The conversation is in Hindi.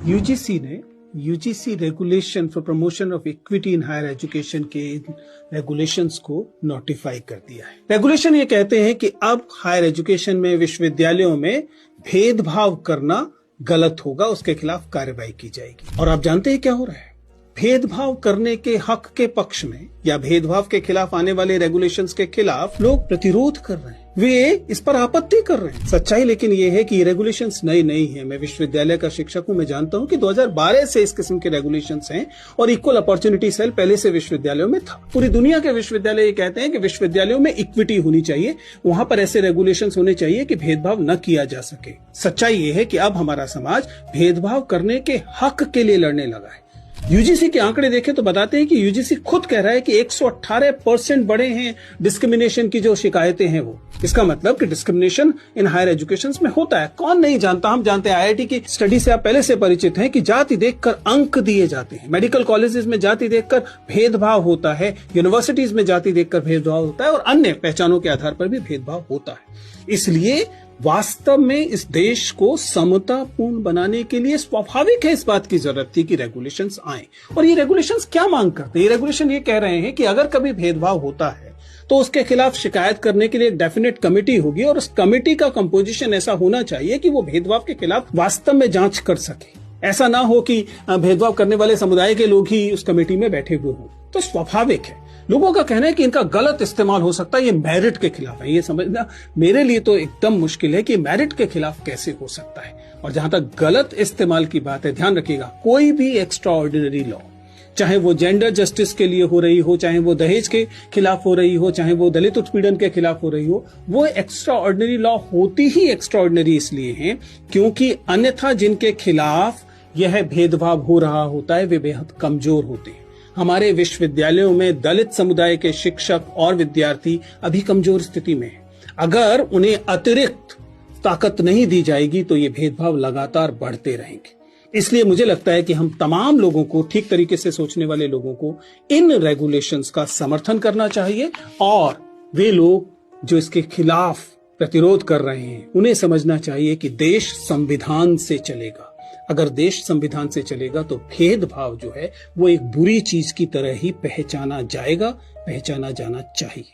यूजीसी ने UGC regulation for promotion of equity in higher education के रेगुलेशंस को नोटिफाई कर दिया है। रेगुलेशन ये कहते हैं कि अब हायर एजुकेशन में, विश्वविद्यालयों में भेदभाव करना गलत होगा, उसके खिलाफ कार्रवाई की जाएगी। और आप जानते हैं क्या हो रहा है? भेदभाव करने के हक के पक्ष में या भेदभाव के खिलाफ आने वाले रेगुलेशंस के खिलाफ लोग प्रतिरोध कर रहे हैं, वे इस पर आपत्ति कर रहे हैं। सच्चाई लेकिन ये है कि ये रेगुलेशंस नई नहीं है। मैं विश्वविद्यालय का शिक्षक हूं, मैं जानता हूं कि 2012 से इस किस्म के रेगुलेशंस हैं और इक्वल अपॉर्चुनिटी सेल पहले से विश्वविद्यालयों में था। पूरी दुनिया के विश्वविद्यालय ये कहते हैं कि विश्वविद्यालयों में इक्विटी होनी चाहिए, वहां पर ऐसे रेगुलेशंस होने चाहिए कि भेदभाव न किया जा सके। सच्चाई ये है कि अब हमारा समाज भेदभाव करने के हक के लिए लड़ने लगा है। यूजीसी के आंकड़े देखें तो बताते हैं कि यूजीसी खुद कह रहा है कि 118% बढ़े हैं डिस्क्रिमिनेशन की जो शिकायतें हैं वो। इसका मतलब कि डिस्क्रिमिनेशन इन हायर एजुकेशन में होता है। कौन नहीं जानता, हम जानते हैं। आईआईटी की स्टडी से आप पहले से परिचित हैं कि जाति देखकर अंक दिए जाते हैं। मेडिकल कॉलेजेस में जाति देखकर भेदभाव होता है, यूनिवर्सिटीज में जाति देखकर भेदभाव होता है और अन्य पहचानों के आधार पर भी भेदभाव होता है। इसलिए वास्तव में इस देश को समतापूर्ण बनाने के लिए स्वाभाविक है, इस बात की जरूरत थी कि रेगुलेशंस आए। और ये रेगुलेशंस क्या मांग करते हैं? ये रेगुलेशन ये कह रहे हैं कि अगर कभी भेदभाव होता है तो उसके खिलाफ शिकायत करने के लिए एक डेफिनेट कमेटी होगी और उस कमेटी का कंपोजिशन ऐसा होना चाहिए कि वो भेदभाव के खिलाफ वास्तव में जांच कर सके। ऐसा ना हो कि भेदभाव करने वाले समुदाय के लोग ही उस कमेटी में बैठे हुए हों। तो स्वाभाविक है, लोगों का कहना है कि इनका गलत इस्तेमाल हो सकता है, ये मेरिट के खिलाफ है। ये समझना मेरे लिए तो एकदम मुश्किल है कि मेरिट के खिलाफ कैसे हो सकता है। और जहां तक गलत इस्तेमाल की बात है, ध्यान रखिएगा, कोई भी एक्स्ट्रा ऑर्डिनरी लॉ, चाहे वो जेंडर जस्टिस के लिए हो रही हो, चाहे वो दहेज के खिलाफ हो रही हो, चाहे वो दलित उत्पीड़न के खिलाफ हो रही हो, वो एक्स्ट्रा ऑर्डिनरी लॉ होती ही एक्स्ट्रा ऑर्डिनरी इसलिए है क्योंकि अन्यथा जिनके खिलाफ यह भेदभाव हो रहा होता है वे बेहद कमजोर होते हैं। हमारे विश्वविद्यालयों में दलित समुदाय के शिक्षक और विद्यार्थी अभी कमजोर स्थिति में हैं। अगर उन्हें अतिरिक्त ताकत नहीं दी जाएगी तो ये भेदभाव लगातार बढ़ते रहेंगे। इसलिए मुझे लगता है कि हम तमाम लोगों को, ठीक तरीके से सोचने वाले लोगों को, इन रेगुलेशंस का समर्थन करना चाहिए और वे लोग जो इसके खिलाफ प्रतिरोध कर रहे हैं उन्हें समझना चाहिए कि देश संविधान से चलेगा। अगर देश संविधान से चलेगा तो भेदभाव जो है वो एक बुरी चीज की तरह ही पहचाना जाएगा, पहचाना जाना चाहिए।